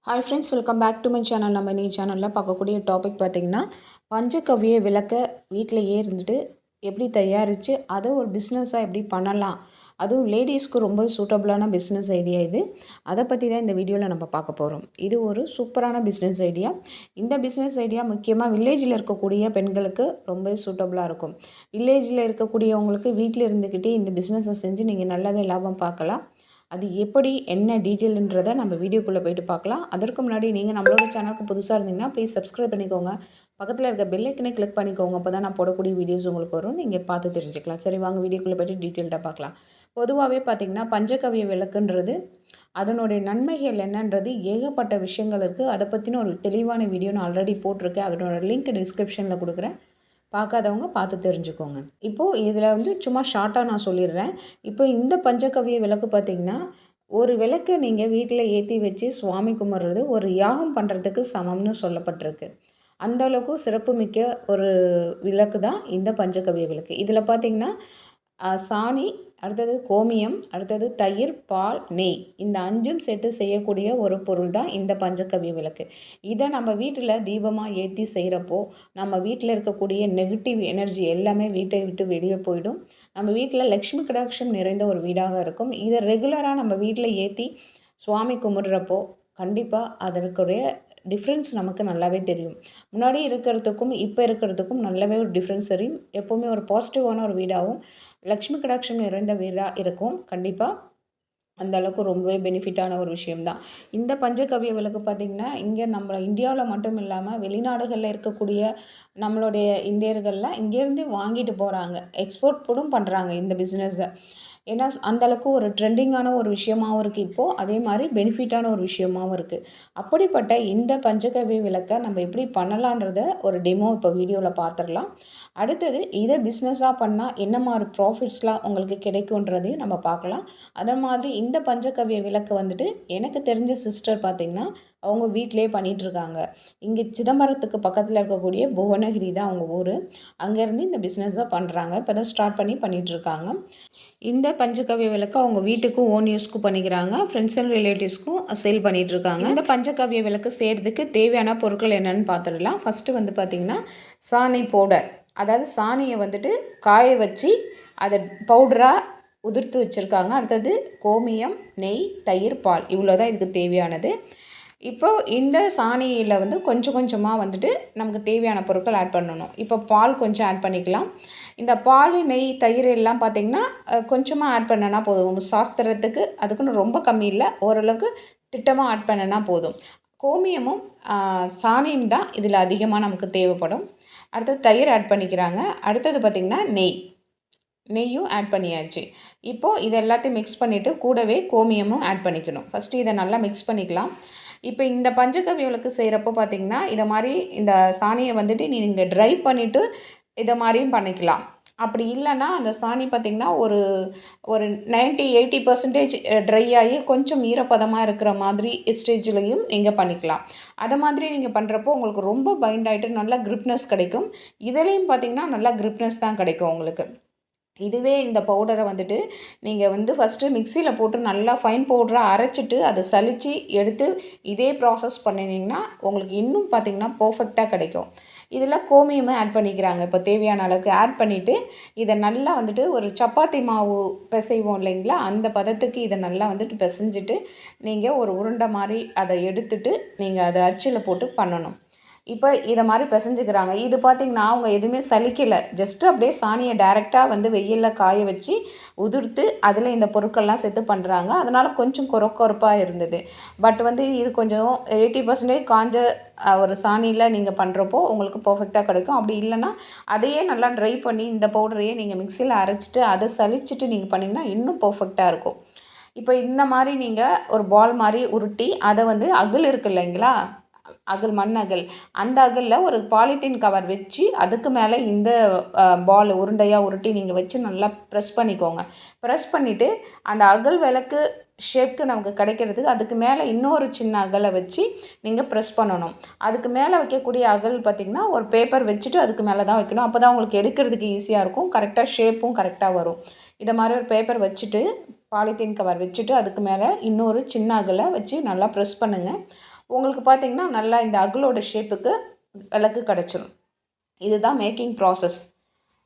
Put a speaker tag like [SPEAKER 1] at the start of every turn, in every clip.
[SPEAKER 1] Hi friends, welcome back to my channel. நம்ம இந்த சேனலில் பார்க்கக்கூடிய டாபிக் பார்த்திங்கன்னா, பஞ்சகவ்ய விளக்கை வீட்டிலையே இருந்துட்டு எப்படி தயாரித்து அதை ஒரு பிஸ்னஸாக எப்படி பண்ணலாம், அதுவும் லேடிஸ்க்கு ரொம்ப சூட்டபுளான பிஸ்னஸ் ஐடியா இது. அதை பற்றி தான் இந்த வீடியோவில் நம்ம பார்க்க போகிறோம். இது ஒரு சூப்பரான பிஸ்னஸ் ஐடியா. இந்த பிஸ்னஸ் ஐடியா முக்கியமாக வில்லேஜில் இருக்கக்கூடிய பெண்களுக்கு ரொம்ப சூட்டபுளாக இருக்கும். வில்லேஜில் இருக்கக்கூடியவங்களுக்கு வீட்டில் இருந்துக்கிட்டே இந்த பிஸ்னஸை செஞ்சு நீங்கள் நல்லாவே லாபம் பார்க்கலாம். அது எப்படி என்ன டீட்டெயில்ன்றதை நம்ம வீடியோக்குள்ளே போய்ட்டு பார்க்கலாம். அதற்கு முன்னாடி நீங்கள் நம்மளோட சேனலுக்கு புதுசாக இருந்தீங்கன்னா ப்ளீஸ் சப்ஸ்கிரைப் பண்ணிக்கோங்க. பக்கத்தில் இருக்க பெல் ஐக்கனை கிளிக் பண்ணிக்கோங்க. அப்போ தான் நான் போடக்கூடிய வீடியோஸ் உங்களுக்கு வரும், நீங்கள் பார்த்து தெரிஞ்சுக்கலாம். சரி, வாங்க வீடியோக்குள்ளே போய்ட்டு டீட்டெயில்டாக பார்க்கலாம். பொதுவாகவே பார்த்திங்கன்னா பஞ்சகவ்ய விளக்குன்றது அதனுடைய நன்மைகள் என்னன்றது ஏகப்பட்ட விஷயங்கள் இருக்குது. அதை பற்றின ஒரு தெளிவான வீடியோ நான் ஆல்ரெடி போட்டிருக்கேன். அதனோட லிங்க் டிஸ்கிரிப்ஷனில் கொடுக்குறேன், பார்க்காதவங்க பார்த்து தெரிஞ்சுக்கோங்க. இப்போது இதில் சும்மா ஷார்ட்டாக நான் சொல்லிடுறேன். இப்போ இந்த பஞ்சகவ்ய விளக்கு பார்த்திங்கன்னா, ஒரு விளக்கை நீங்கள் வீட்டில் ஏற்றி வச்சு சுவாமி கும்பிட்றது ஒரு யாகம் பண்ணுறதுக்கு சமம்னு சொல்லப்பட்டிருக்கு. அந்தளவுக்கு சிறப்புமிக்க ஒரு விளக்கு தான் இந்த பஞ்சகவ்ய விளக்கு. இதில் பார்த்திங்கன்னா சாணி, அடுத்தது கோமியம், அடுத்தது தயிர், பால், நெய், இந்த 5ம் சேர்த்து செய்யக்கூடிய ஒரு பொருள் தான் இந்த பஞ்சகவ்ய விளக்கு. இதை நம்ம வீட்டில் தீபமாக ஏற்றி செய்கிறப்போ நம்ம வீட்டில் இருக்கக்கூடிய நெகட்டிவ் எனர்ஜி எல்லாமே வீட்டை விட்டு வெளியே போயிடும். நம்ம வீட்டில் லக்ஷ்மி கடாட்சம் நிறைந்த ஒரு வீடாக இருக்கும். இதை ரெகுலராக நம்ம வீட்டில் ஏற்றி சுவாமி கும்பிட்றப்போ கண்டிப்பாக அதற்குரிய டிஃப்ரென்ஸ் நமக்கு நல்லாவே தெரியும். முன்னாடி இருக்கிறதுக்கும் இப்போ இருக்கிறதுக்கும் நல்லாவே ஒரு டிஃப்ரென்ஸ் தெரியும். எப்போவுமே ஒரு பாசிட்டிவான ஒரு வீடாகவும் லக்ஷ்மி கடாட்சம் நிறைந்த வீடாக இருக்கும். கண்டிப்பாக அந்த அளவுக்கு ரொம்பவே பெனிஃபிட்டான ஒரு விஷயம்தான் இந்த பஞ்சகவ்ய விளக்கு. பார்த்திங்கன்னா இங்கே நம்ம இந்தியாவில் மட்டும் இல்லாமல் வெளிநாடுகளில் இருக்கக்கூடிய நம்மளுடைய இந்தியர்கள்லாம் இங்கேருந்து வாங்கிட்டு போகிறாங்க, எக்ஸ்போர்ட் கூடும் பண்ணுறாங்க இந்த பிஸ்னஸை. ஏன்னா அந்தளவுக்கு ஒரு ட்ரெண்டிங்கான ஒரு விஷயமாகவும் இருக்குது இப்போது, அதே மாதிரி பெனிஃபிட்டான ஒரு விஷயமாகவும் இருக்குது. அப்படிப்பட்ட இந்த பஞ்சகவ்ய விளக்கை நம்ம எப்படி பண்ணலான்றத ஒரு டெமோ இப்போ வீடியோவில் பார்த்துடலாம். அடுத்தது இதை பிஸ்னஸாக பண்ணால் என்ன மாதிரி ப்ராஃபிட்ஸ்லாம் உங்களுக்கு கிடைக்குன்றதையும் நம்ம பார்க்கலாம். அதே மாதிரி இந்த பஞ்சகவ்ய விளக்கு எனக்கு தெரிஞ்ச சிஸ்டர் பார்த்திங்கன்னா அவங்க வீட்டிலே பண்ணிகிட்ருக்காங்க. இங்கே சிதம்பரத்துக்கு பக்கத்தில் இருக்கக்கூடிய புவனகிரி தான் அவங்க ஊர். அங்கேருந்து இந்த பிஸ்னஸாக பண்ணுறாங்க. இப்போ தான் ஸ்டார்ட் பண்ணிகிட்ருக்காங்க. இந்த பஞ்சகவ்ய விளக்கு அவங்க வீட்டுக்கும் ஓன் யூஸ்க்கும் பண்ணிக்கிறாங்க, ஃப்ரெண்ட்ஸ் அண்ட் ரிலேட்டிவ்ஸ்க்கும் சேல் பண்ணிகிட்ருக்காங்க. இந்த பஞ்சகவ்ய விளக்கு செய்கிறதுக்கு தேவையான பொருட்கள் என்னென்னு பார்த்துடலாம். ஃபஸ்ட்டு பார்த்திங்கன்னா சாணி பவுடர், அதாவது சாணியை காய வச்சு அதை பவுடராக உதிர்த்து வச்சுருக்காங்க. அடுத்தது கோமியம், நெய், தயிர், பால், இவ்வளோ தான் இதுக்கு தேவையானது. இப்போது இந்த சாணியில் கொஞ்சம் கொஞ்சமாக நமக்கு தேவையான பொருட்கள் ஆட் பண்ணணும். இப்போ பால் கொஞ்சம் ஆட் பண்ணிக்கலாம். இந்த பால், நெய், தயிர் எல்லாம் பார்த்திங்கன்னா கொஞ்சமாக ஆட் பண்ணனா போதும். சாஸ்திரத்துக்கு அதுக்குன்னு ரொம்ப கம்மி இல்லை, ஓரளவுக்கு திட்டமாக ஆட் பண்ணனா போதும். கோமியமும் சாணியும் தான் இதில் அதிகமாக நமக்கு தேவைப்படும். அடுத்தது தயிர் ஆட் பண்ணிக்கிறாங்க. அடுத்தது பார்த்திங்கன்னா நெய்யும் ஆட் பண்ணியாச்சு. இப்போது இது எல்லாத்தையும் மிக்ஸ் பண்ணிவிட்டு கூடவே கோமியமும் ஆட் பண்ணிக்கணும். ஃபஸ்ட்டு இதை நல்லா மிக்ஸ் பண்ணிக்கலாம். இப்போ இந்த பஞ்சகவ்ய விளக்கு செய்கிறப்போ பார்த்திங்கன்னா இதை மாதிரி இந்த சாணியை நீங்கள் ட்ரை பண்ணிவிட்டு இதை மாதிரியும் பண்ணிக்கலாம். அப்படி இல்லைன்னா அந்த சாணி பார்த்திங்கன்னா ஒரு 90-80% ட்ரை ஆகி கொஞ்சம் ஈரப்பதமாக இருக்கிற மாதிரி ஸ்டேஜ்லேயும் நீங்கள் பண்ணிக்கலாம். அதை மாதிரி நீங்கள் பண்ணுறப்போ உங்களுக்கு ரொம்ப பைண்ட் ஆகிட்டு நல்லா கிரிப்னஸ் கிடைக்கும். இதுலேயும் பார்த்திங்கன்னா நல்லா கிரிப்னஸ் தான் கிடைக்கும் உங்களுக்கு. இதுவே இந்த பவுடரை நீங்கள் ஃபஸ்ட்டு மிக்சியில் போட்டு நல்லா ஃபைன் பவுடராக அரைச்சிட்டு அதை சலித்து எடுத்து இதே ப்ராசஸ் பண்ணினீங்கன்னா உங்களுக்கு இன்னும் பார்த்திங்கன்னா பர்ஃபெக்டாக கிடைக்கும். இதில் கோமியமும் ஆட் பண்ணிக்கிறாங்க. இப்போ தேவையான அளவுக்கு ஆட் பண்ணிவிட்டு இதை நல்லா ஒரு சப்பாத்தி மாவு பிசைவோம் இல்லைங்களா, அந்த பதத்துக்கு இதை நல்லா பிசைஞ்சிட்டு நீங்கள் ஒரு உருண்டை மாதிரி அதை எடுத்துட்டு நீங்கள் அதை அச்சில் போட்டு பண்ணணும். இப்போ இதை மாதிரி பிசைஞ்சிக்கிறாங்க. இது பார்த்திங்கன்னா அவங்க எதுவுமே சலிக்கலை, ஜஸ்ட்டு அப்படியே சாணியை டைரெக்டாக வெயிலில் காய வச்சு உதிர்த்து அதில் இந்த பொருட்கள்லாம் சேர்த்து பண்ணுறாங்க. அதனால் கொஞ்சம் கொரப்பாக இருந்தது. பட் இது கொஞ்சம் 80% காஞ்ச ஒரு சாணியில் நீங்கள் பண்ணுறப்போ உங்களுக்கு பர்ஃபெக்டாக கிடைக்கும். அப்படி இல்லைன்னா அதையே நல்லா ட்ரை பண்ணி இந்த பவுடரையே நீங்கள் மிக்சியில் அரைச்சிட்டு அதை சலிச்சிட்டு நீங்கள் பண்ணிங்கன்னா இன்னும் பர்ஃபெக்டாக இருக்கும். இப்போ இந்த மாதிரி நீங்கள் ஒரு பால் மாதிரி உருட்டி அதை அகல் இருக்குது இல்லைங்களா, அகல், மண் அகல், அந்த அகலில் ஒரு பாலித்தீன் கவர் வச்சு அதுக்கு மேலே இந்த பால் உருண்டையாக உருட்டி நீங்கள் வச்சு நல்லா ப்ரெஸ் பண்ணிக்கோங்க. ப்ரெஸ் பண்ணிவிட்டு அந்த அகல் விளக்கு ஷேப்க்கு நமக்கு கிடைக்கிறதுக்கு அதுக்கு மேலே இன்னொரு சின்ன அகலை வச்சு நீங்கள் ப்ரெஸ் பண்ணணும். அதுக்கு மேலே வைக்கக்கூடிய அகல் பார்த்திங்கன்னா ஒரு பேப்பர் வச்சுட்டு அதுக்கு மேலே தான் வைக்கணும். அப்போ தான் உங்களுக்கு எடுக்கிறதுக்கு ஈஸியாக இருக்கும், கரெக்டாக ஷேப்பும் கரெக்டாக வரும். இதை மாதிரி ஒரு பேப்பர் வச்சுட்டு பாலித்தீன் கவர் வச்சுட்டு அதுக்கு மேலே இன்னொரு சின்ன அகலை வச்சு நல்லா ப்ரெஸ் பண்ணுங்கள். உங்களுக்கு பார்த்திங்கன்னா நல்லா இந்த அகலோட ஷேப்புக்கு விளக்கு கிடச்சிரும். இதுதான் மேக்கிங் ப்ராசஸ்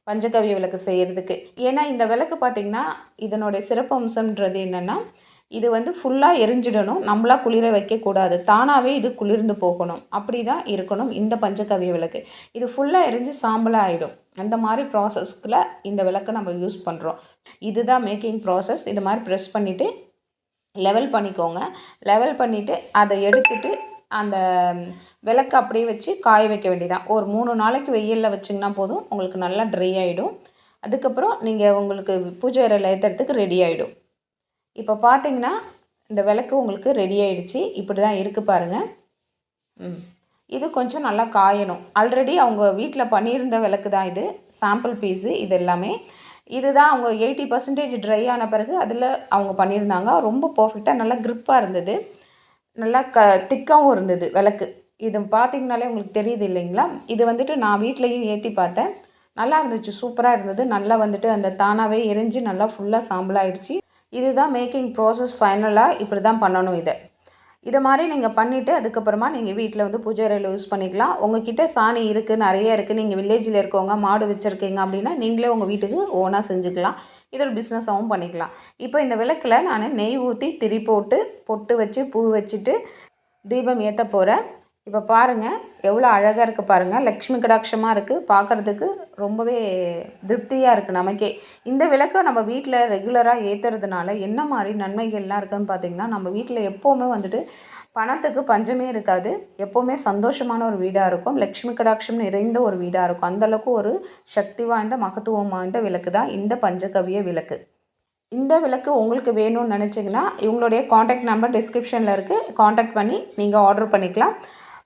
[SPEAKER 1] பஞ்சகவ்ய விளக்கு செய்கிறதுக்கு. ஏன்னா இந்த விளக்கு பார்த்திங்கன்னா இதனுடைய சிறப்பம்சம்ன்றது என்னென்னா, இது வந்து ஃபுல்லாக எரிஞ்சிடணும், நம்மளாக குளிர வைக்கக்கூடாது, தானாகவே இது குளிர்ந்து போகணும், அப்படி தான் இருக்கணும் இந்த பஞ்சகவ்ய விளக்கு. இது ஃபுல்லாக எரிஞ்சு சாம்பலாக ஆகிடும். அந்த மாதிரி ப்ராசஸ்க்கில் இந்த விளக்கை நம்ம யூஸ் பண்ணுறோம். இதுதான் மேக்கிங் ப்ராசஸ். இது மாதிரி ப்ரெஸ் பண்ணிவிட்டு லெவல் பண்ணிக்கோங்க. லெவல் பண்ணிவிட்டு அதை எடுத்துகிட்டு அந்த விளக்கு அப்படியே வச்சு காய வைக்க வேண்டியதான். ஒரு 3 நாளைக்கு வெயிலில் வச்சிங்கன்னா போதும், உங்களுக்கு நல்லா ட்ரை ஆகிடும். அதுக்கப்புறம் நீங்கள் உங்களுக்கு பூஜை அறையில் ஏற்றுறதுக்கு ரெடி ஆகிடும். இப்போ பார்த்தீங்கன்னா இந்த விளக்கு உங்களுக்கு ரெடி ஆகிடுச்சு. இப்படி தான் இருக்குது பாருங்கள். இது கொஞ்சம் நல்லா காயணும். ஆல்ரெடி அவங்க வீட்டில் பண்ணியிருந்த விளக்கு தான் இது, சாம்பிள் பீஸு இது எல்லாமே. இதுதான் அவங்க 80% ட்ரை ஆன பிறகு அதில் அவங்க பண்ணியிருந்தாங்க. ரொம்ப பர்ஃபெக்டாக நல்லா க்ரிப்பாக இருந்தது, நல்லா திக்காகவும் இருந்தது விளக்கு. இது பார்த்திங்கனாலே உங்களுக்கு தெரியுது இல்லைங்களா? இது வந்துட்டு நான் வீட்லேயும் ஏற்றி பார்த்தேன், நல்லா இருந்துச்சு, சூப்பராக இருந்தது. நல்லா வந்துட்டு அந்த தானாகவே எரிஞ்சு நல்லா ஃபுல்லாக சாம்பலாகிடுச்சு. இதுதான் மேக்கிங் ப்ராசஸ். ஃபைனலாக இப்படி தான் பண்ணணும். இதை மாதிரி நீங்கள் பண்ணிவிட்டு அதுக்கப்புறமா நீங்கள் வீட்டில் வந்து பூஜை அறையில் யூஸ் பண்ணிக்கலாம். உங்கள்கிட்ட சாணி இருக்குது, நிறைய இருக்குது, நீங்கள் வில்லேஜில் இருக்கவங்க மாடு வச்சுருக்கீங்க அப்படின்னா நீங்களே உங்கள் வீட்டுக்கு ஓனாக செஞ்சுக்கலாம். இது ஒரு பிஸ்னஸாகவும் பண்ணிக்கலாம். இப்போ இந்த விளக்கில் நான் நெய் ஊற்றி திரி போட்டு பொட்டு வச்சு பூ வச்சுட்டு தீபம் ஏற்ற போகிறேன். இப்போ பாருங்கள் எவ்வளோ அழகாக இருக்குது பாருங்கள். லக்ஷ்மி கடாட்சமாக இருக்குது, பார்க்குறதுக்கு ரொம்பவே திருப்தியாக இருக்குது நமக்கே. இந்த விளக்கை நம்ம வீட்டில் ரெகுலராக ஏற்றுறதுனால என்ன மாதிரி நன்மைகள்லாம் இருக்குதுன்னு பார்த்திங்கன்னா, நம்ம வீட்டில் எப்போவுமே வந்துட்டு பணத்துக்கு பஞ்சமே இருக்காது. எப்போவுமே சந்தோஷமான ஒரு வீடாக இருக்கும், லக்ஷ்மி கடாட்சம் நிறைந்த ஒரு வீடாக இருக்கும். அந்தளவுக்கு ஒரு சக்தி வாய்ந்த மகத்துவம் வாய்ந்த விளக்கு தான் இந்த பஞ்சகவ்ய விளக்கு. இந்த விளக்கு உங்களுக்கு வேணும்னு நினச்சிங்கன்னா இவங்களுடைய காண்டாக்ட் நம்பர் டிஸ்கிரிப்ஷனில் இருக்குது, காண்டாக்ட் பண்ணி நீங்கள் ஆர்டர் பண்ணிக்கலாம்.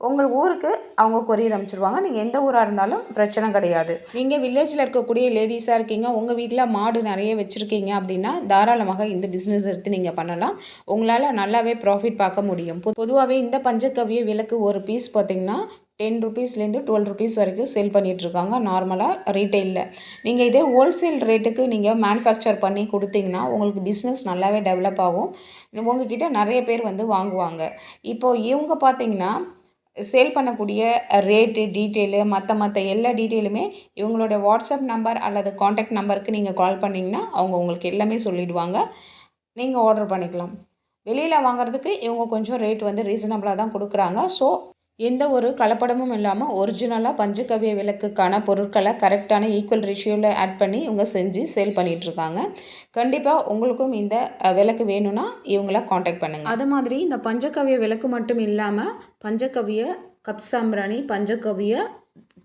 [SPEAKER 1] உங்கள் ஊருக்கு அவங்க கொரியர் அனுப்பிச்சிடுவாங்க. நீங்கள் எந்த ஊராக இருந்தாலும் பிரச்சனை கிடையாது. நீங்கள் வில்லேஜில் இருக்கக்கூடிய லேடிஸாக இருக்கீங்க, உங்கள் வீட்டில் மாடு நிறைய வச்சுருக்கீங்க அப்படின்னா தாராளமாக இந்த பிஸ்னஸ் எடுத்து நீங்கள் பண்ணலாம். உங்களால் நல்லாவே ப்ராஃபிட் பார்க்க முடியும். பொதுவாகவே இந்த பஞ்சகவ்ய விளக்கு ஒரு பீஸ் பார்த்திங்கன்னா 10 ரூபீஸ்லேருந்து 12 ரூபீஸ் வரைக்கும் சேல் பண்ணிகிட்ருக்காங்க நார்மலாக ரீட்டெயிலில். நீங்கள் இதே ஹோல்சேல் ரேட்டுக்கு நீங்கள் மேனுஃபேக்சர் பண்ணி கொடுத்தீங்கன்னா உங்களுக்கு பிஸ்னஸ் நல்லாவே டெவலப் ஆகும். உங்ககிட்ட நிறைய பேர் வந்து வாங்குவாங்க. இப்போது இவங்க பார்த்திங்கன்னா சேல் பண்ணக்கூடிய ரேட்டு டீட்டெயிலு மற்ற எல்லா டீட்டெயிலுமே இவங்களோட வாட்ஸ்அப் நம்பர் அல்லது காண்டாக்ட் நம்பருக்கு நீங்கள் கால் பண்ணிங்கன்னா அவங்க உங்களுக்கு எல்லாமே சொல்லிவிடுவாங்க. நீங்கள் ஆர்டர் பண்ணிக்கலாம். வெளியில் வாங்குறதுக்கு இவங்க கொஞ்சம் ரேட் வந்து ரீசனபிளாக தான் கொடுக்குறாங்க. ஸோ எந்த ஒரு கலப்படமும் இல்லாமல் ஒரிஜினலாக பஞ்சகவ்ய விளக்குக்கான பொருட்களை கரெக்டான ஈக்குவல் ரேஷியோவில் ஆட் பண்ணி இவங்க செஞ்சு சேல் பண்ணிகிட்ருக்காங்க. கண்டிப்பாக உங்களுக்கும் இந்த விளக்கு வேணும்னா இவங்கள காண்டாக்ட் பண்ணுங்கள். அது மாதிரி இந்த பஞ்சகவ்ய விளக்கு மட்டும் இல்லாமல் பஞ்சகவ்ய கப் சாம்பிராணி, பஞ்சகவ்ய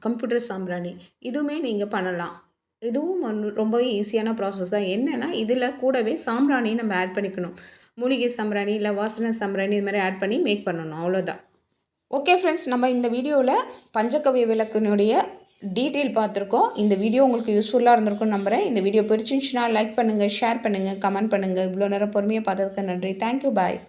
[SPEAKER 1] கம்ப்யூட்டர் சாம்பிராணி இதுவுமே நீங்கள் பண்ணலாம். இதுவும் ரொம்பவே ஈஸியான ப்ராசஸ் தான். என்னென்னா இதில் கூடவே சாம்பிராணி நம்ம ஆட் பண்ணிக்கணும். மூலிகை சாம்பிராணி இல்லை வாசனை சாம்பிராணி இது மாதிரி ஆட் பண்ணி மேக் பண்ணணும், அவ்வளோதான். ஓகே ஃப்ரெண்ட்ஸ், நம்ம இந்த வீடியோவில் பஞ்சகவ்ய விளக்கினுடைய டீட்டெயில் பார்த்துருக்கோம். இந்த வீடியோ உங்களுக்கு யூஸ்ஃபுல்லாக இருந்திருக்கும்னு நம்புகிறேன். இந்த வீடியோ பிடிச்சிருந்துச்சுன்னா லைக் பண்ணுங்கள், ஷேர் பண்ணுங்கள், கமெண்ட் பண்ணுங்கள். இவ்வளோ நேரம் பொறுமையாக பார்த்ததுக்கு நன்றி. தேங்க்யூ, பாய்.